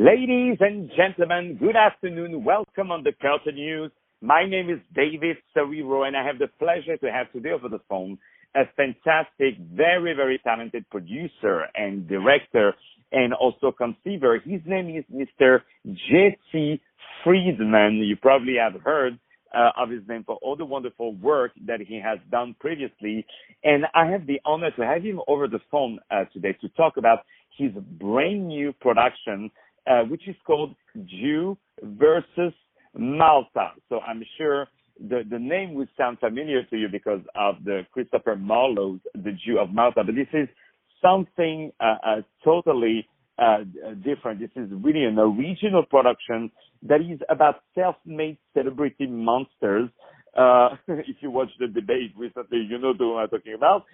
Ladies and gentlemen, good afternoon. Welcome on the Culture News. My name is David SERERO, and I have the pleasure to have today over the phone a fantastic, very, very talented producer and director and also conceiver. His name is Mr. Jesse FREEDMAN. You probably have heard of his name for all the wonderful work that he has done previously. And I have the honor to have him over the phone today to talk about his brand new production, which is called Jew versus Malta. So I'm sure the name would sound familiar to you because of the Christopher Marlowe's The Jew of Malta, but this is something totally different. This is really an original production that is about self-made celebrity monsters. If you watch the debate recently, you know who I'm talking about,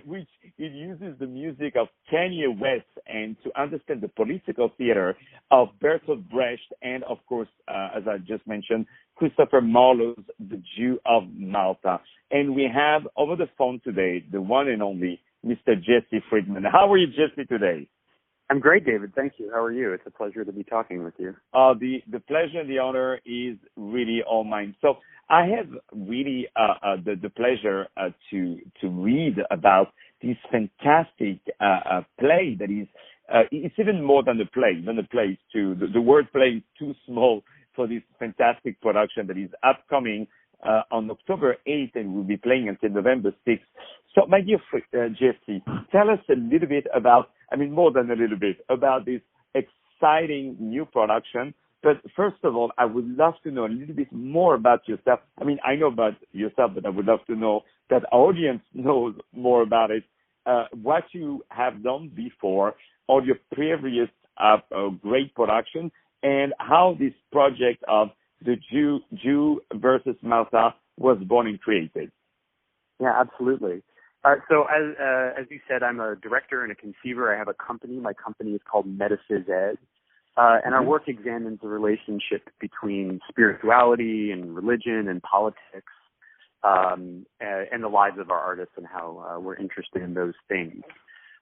which it uses the music of Kanye West and to understand the political theater of Bertolt Brecht and, of course, as I just mentioned, Christopher Marlowe's The Jew of Malta. And we have over the phone today the one and only Mr. Jesse FREEDMAN. How are you, Jesse, today? I'm great, David. Thank you. How are you? It's a pleasure to be talking with you. The pleasure and the honor is really all mine. So I have really the pleasure to read about this fantastic play that is, it's even more than a play. Even the play is too, the word play is too small for this fantastic production that is upcoming on October 8th and will be playing until November 6th. So, my dear Jesse, tell us a little bit about, more than a little bit, about this exciting new production. But first of all, I would love to know a little bit more about yourself. I know about yourself, but I would love to know that our audience knows more about it, what you have done before, all your previous great production, and how this project of the Jew versus Malta was born and created. Yeah, absolutely. So as you said, I'm a director and a conceiver. I have a company. My company is called Metaphys Ed. And our work examines the relationship between spirituality and religion and politics and the lives of our artists and how we're interested in those things.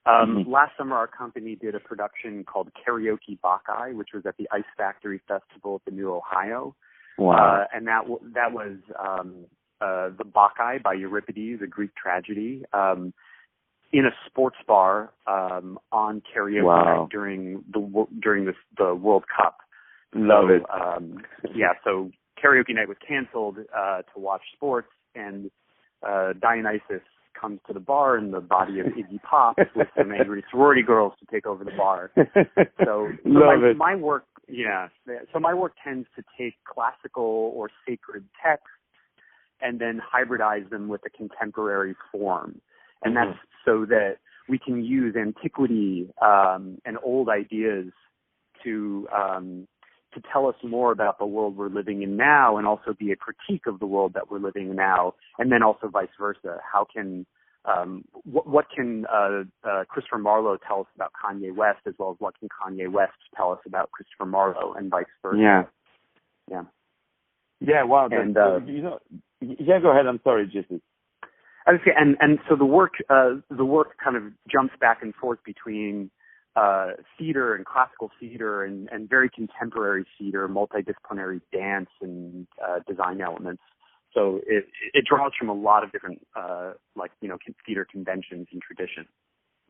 Last summer, our company did a production called Karaoke Bacchae, which was at the Ice Factory Festival at the New Ohio. Wow. And that was the Bacchae by Euripides, a Greek tragedy, in a sports bar on karaoke night during the World Cup. Love it. So karaoke night was canceled to watch sports, and Dionysus comes to the bar in the body of Iggy Pop with some angry sorority girls to take over the bar. So my work, so my work tends to take classical or sacred texts and then hybridize them with a contemporary form. And that's so that we can use antiquity and old ideas to tell us more about the world we're living in now, and also be a critique of the world that we're living in now, and then also vice versa. How can what can Christopher Marlowe tell us about Kanye West, as well as what can Kanye West tell us about Christopher Marlowe, and vice versa? Yeah. Wow. And go ahead. I'm sorry, Jesse. And so the work kind of jumps back and forth between theater and classical theater and very contemporary theater, multidisciplinary dance and design elements. So it draws from a lot of different theater conventions and traditions.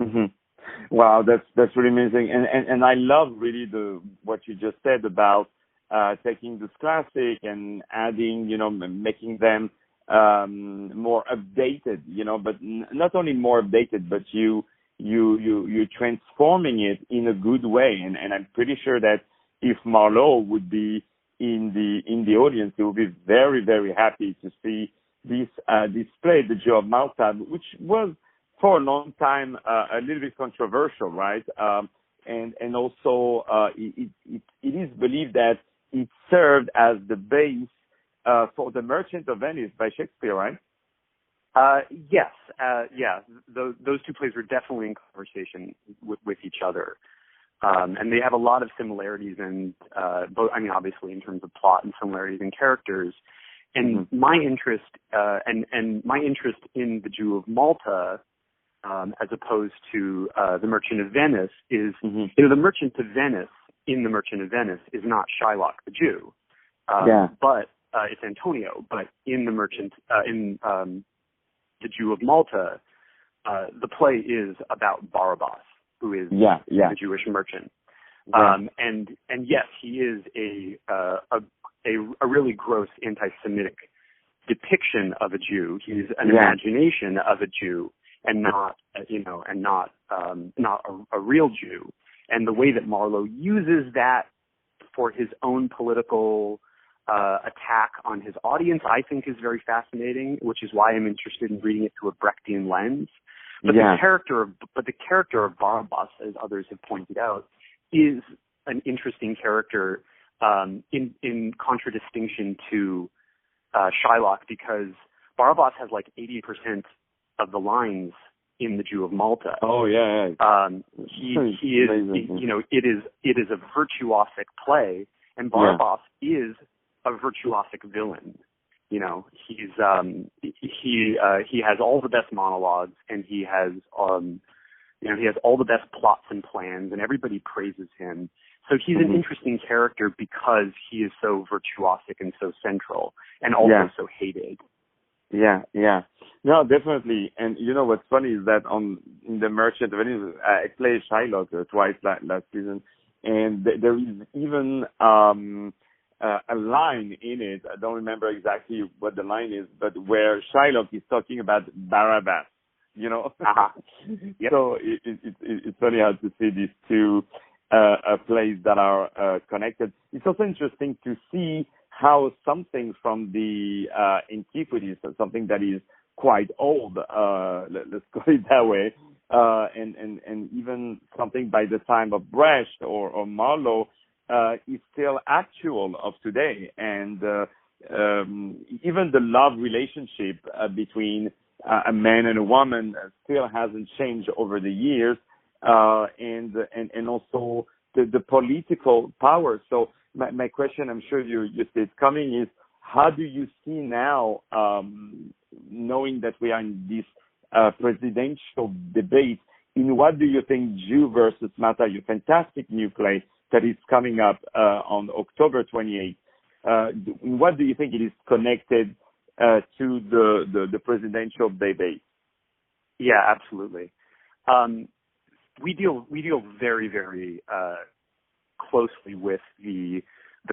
Mm-hmm. Wow, that's really amazing, and I love really what you just said about taking this classic and adding, making them more updated, but not only more updated, but you're transforming it in a good way. And I'm pretty sure that if Marlowe would be in the audience, he would be very, very happy to see this play, The Jew of Malta, which was for a long time a little bit controversial, right? And also it is believed that it served as the base for The Merchant of Venice by Shakespeare, right? Yes. Those two plays were definitely in conversation with each other. And they have a lot of similarities and both, obviously in terms of plot and similarities in characters. And my interest, and my interest in The Jew of Malta as opposed to the Merchant of Venice is, Mm-hmm. the Merchant of Venice in the Merchant of Venice is not Shylock the Jew, but it's Antonio. But in the Merchant, the Jew of Malta, the play is about Barabbas, who is the Jewish merchant. And yes, he is a really gross anti-Semitic depiction of a Jew. He's an imagination of a Jew, and not a real Jew. And the way that Marlowe uses that for his own political attack on his audience, I think, is very fascinating, which is why I'm interested in reading it through a Brechtian lens. But the character of Barabbas, as others have pointed out, is an interesting character in contradistinction to Shylock, because Barabbas has like 80% of the lines in the Jew of Malta. Oh yeah. He is, it is a virtuosic play, and Barabbas is a virtuosic villain. He has all the best monologues, and he has all the best plots and plans, and everybody praises him. So he's an interesting character because he is so virtuosic and so central, and also so hated. Yeah. No, definitely. And what's funny is that in The Merchant of Venice, I played Shylock twice last season, and there is even a line in it. I don't remember exactly what the line is, but where Shylock is talking about Barabbas. Yep. So it's funny how to see these two plays that are connected. It's also interesting to see how something from the antiquities, something that is quite old, let's call it that way, and even something by the time of Brecht or Marlowe, is still actual of today. And even the love relationship between a man and a woman still hasn't changed over the years, and also the political power. So my question, I'm sure you see it coming, is how do you see now, knowing that we are in this presidential debate, in what do you think Jew versus Malta, your fantastic new play that is coming up on October 28th, what do you think it is connected to the presidential debate? Yeah, absolutely. We deal very, very closely with the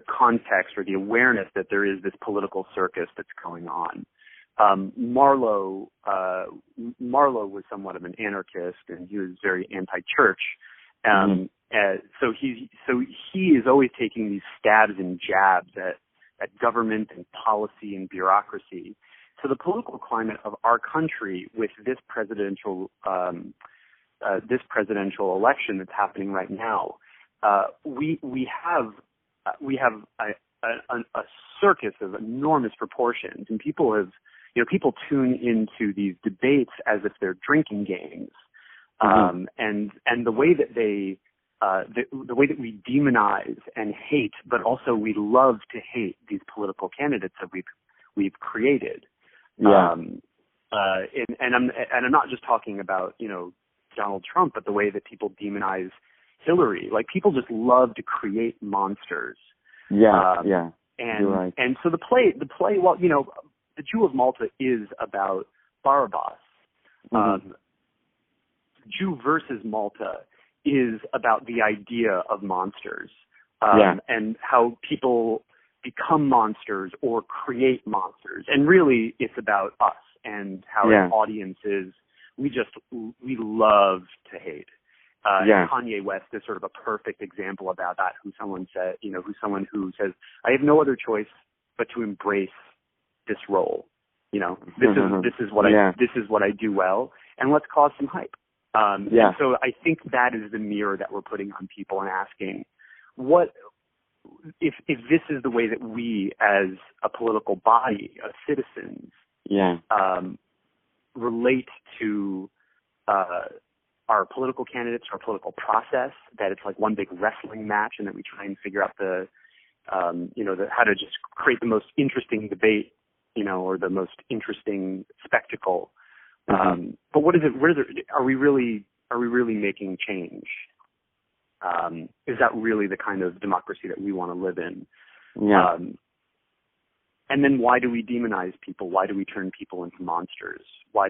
context or the awareness that there is this political circus that's going on. Marlowe was somewhat of an anarchist, and he was very anti-church. So he is always taking these stabs and jabs at government and policy and bureaucracy. So the political climate of our country with this presidential election that's happening right now, we have a circus of enormous proportions, and people tune into these debates as if they're drinking games, and the way that the way that we demonize and hate, but also we love to hate these political candidates that we've created. And I'm not just talking about Donald Trump, but the way that people demonize Hillary. Like, people just love to create monsters. And you're right. And so the play, well, the Jew of Malta is about Barabbas. Jew versus Malta is about the idea of monsters, and how people become monsters or create monsters. And really, it's about us and how as audiences, we love to hate. Kanye West is sort of a perfect example about that. Who's someone who says, I have no other choice but to embrace this role. This is what I do well, and let's cause some hype. And so I think that is the mirror that we're putting on people and asking, what if this is the way that we, as a political body of citizens, relate to our political candidates, our political process, that it's like one big wrestling match, and that we try and figure out how to just create the most interesting debate, or the most interesting spectacle, But what is it? Are we really making change? Is that really the kind of democracy that we want to live in? Yeah. And then why do we demonize people? Why do we turn people into monsters? Why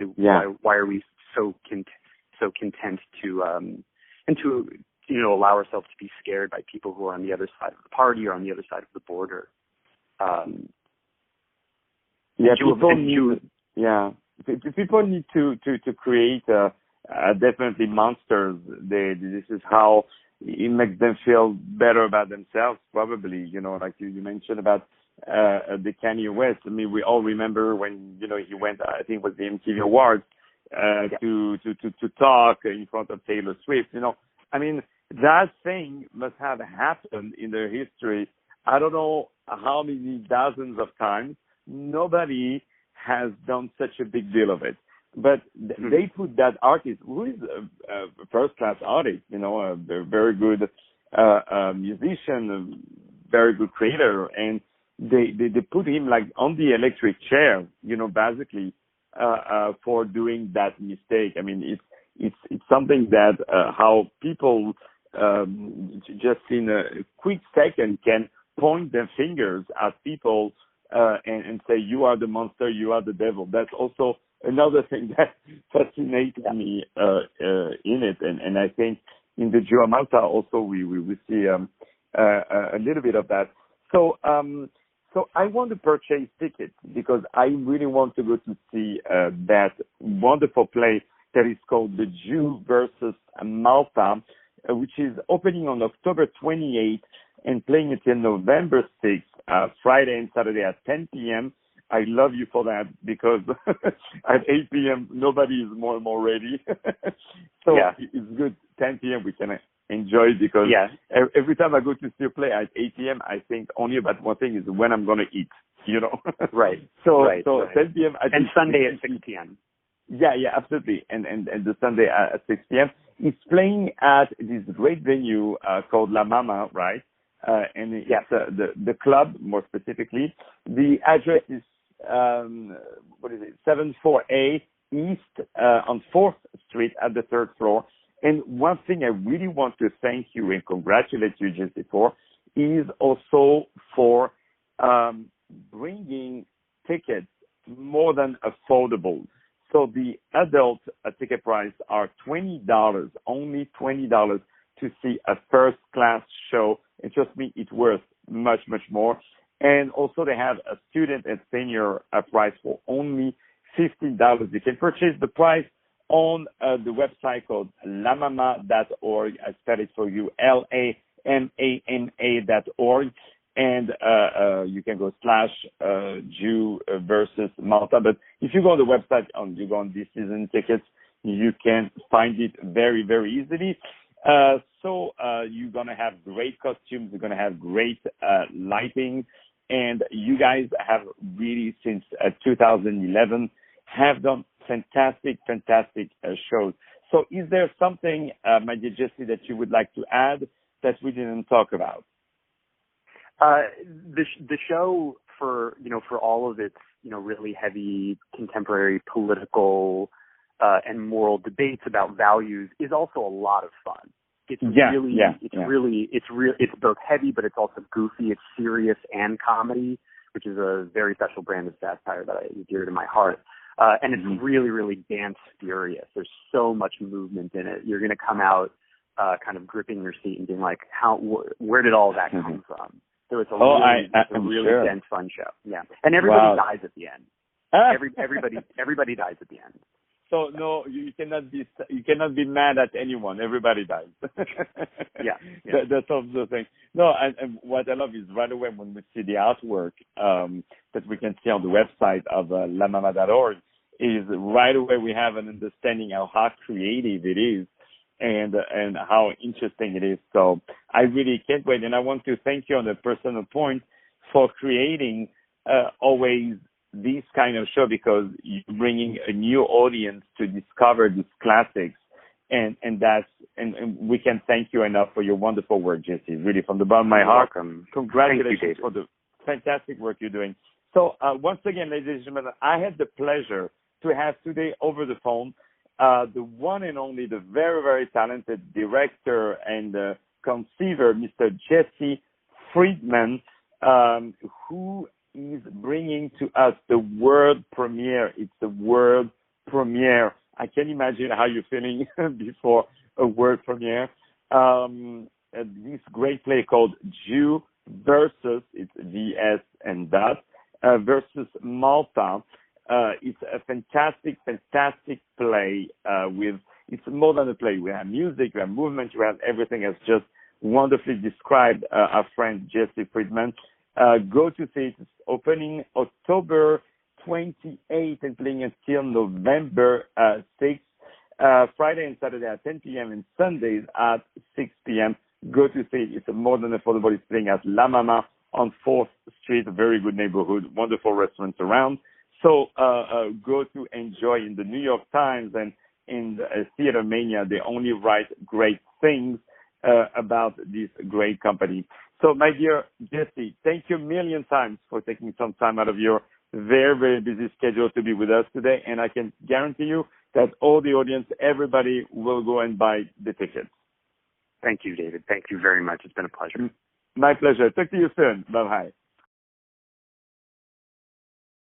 are we so content to and to allow ourselves to be scared by people who are on the other side of the party or on the other side of the border? People need to create definitely monsters. This is how it makes them feel better about themselves. Probably, like you mentioned about the Kanye West. I mean, we all remember when he went. I think it was the MTV Awards to talk in front of Taylor Swift. I mean, that thing must have happened in their history. I don't know how many dozens of times. Nobody has done such a big deal of it. But they put that artist, who is a first-class artist, a very good musician, a very good creator, and they put him like on the electric chair, basically for doing that mistake. I mean, it's something that how people just in a quick second can point their fingers at people and say, you are the monster, you are the devil. That's also another thing that fascinates me in it. And I think in the Giro Malta also we see a little bit of that. So I want to purchase tickets because I really want to go to see that wonderful play that is called The Jew versus Malta, which is opening on October 28th and playing until November 6th, Friday and Saturday at 10 p.m. I love you for that because at 8 p.m. nobody is more and more ready. So it's good. 10 p.m. we can enjoy it because every time I go to see a play at 8 p.m. I think only about one thing is when I'm going to eat, Right. So 10 right. p.m. And Sunday at 6 p.m. Yeah, absolutely. And the Sunday at 6 p.m. It's playing at this great venue called La Mama, right? And it's the club, more specifically. The address is 74A East on 4th Street at the 3rd floor. And one thing I really want to thank you and congratulate you, Jesse, for is also for bringing tickets more than affordable. So the adult ticket price are $20, only $20 to see a first-class show. And trust me, it's worth much, much more. And also they have a student and senior price for only $15. You can purchase the price on the website called lamama.org. I spell it for you, LAMAMA.org. And you can go / Jew versus Malta. But if you go on the website, you go on this season tickets, you can find it very, very easily. So you're going to have great costumes. You're going to have great lighting. And you guys have really, since 2011, have done fantastic shows. So is there something, my dear Jesse, that you would like to add that we didn't talk about? The show for all of its, really heavy contemporary political and moral debates about values is also a lot of fun. It's both heavy, but it's also goofy. It's serious and comedy, which is a very special brand of satire that is dear to my heart. And it's really, really dance furious. There's so much movement in it. You're going to come out kind of gripping your seat and being like, where did all that come from? So it's a really dense, fun show. Yeah, and everybody dies at the end. Everybody dies at the end. So no, you cannot be mad at anyone. Everybody dies. That's also the thing. No, and what I love is right away when we see the artwork that we can see on the website of lamama.org is right away we have an understanding of how creative it is and how interesting it is. So I really can't wait. And I want to thank you on a personal point for creating always this kind of show because you're bringing a new audience to discover these classics. And we can thank you enough for your wonderful work, Jesse. Really, from the bottom of my heart, congratulations for the fantastic work you're doing. So once again, ladies and gentlemen, I had the pleasure to have today over the phone the one and only, the very, very talented director and conceiver, Mr. Jesse FREEDMAN, who is bringing to us the world premiere. It's the world premiere. I can't imagine how you're feeling before a world premiere. This great play called Jew versus, it's VS and that, versus Malta. It's a fantastic play it's more than a play. We have music, we have movement, we have everything as just wonderfully described our friend Jesse FREEDMAN. Go to see it. It's opening October 28th and playing until November 6th. Friday and Saturday at 10 p.m. and Sundays at 6 p.m. Go to see it. It's more than affordable. It's playing at La Mama on 4th Street, a very good neighborhood, wonderful restaurants around. So go to enjoy. In the New York Times and in Theater Mania, they only write great things about this great company. So, my dear Jesse, thank you a million times for taking some time out of your very, very busy schedule to be with us today. And I can guarantee you that all the audience, everybody will go and buy the tickets. Thank you, David. Thank you very much. It's been a pleasure. My pleasure. Talk to you soon. Bye-bye.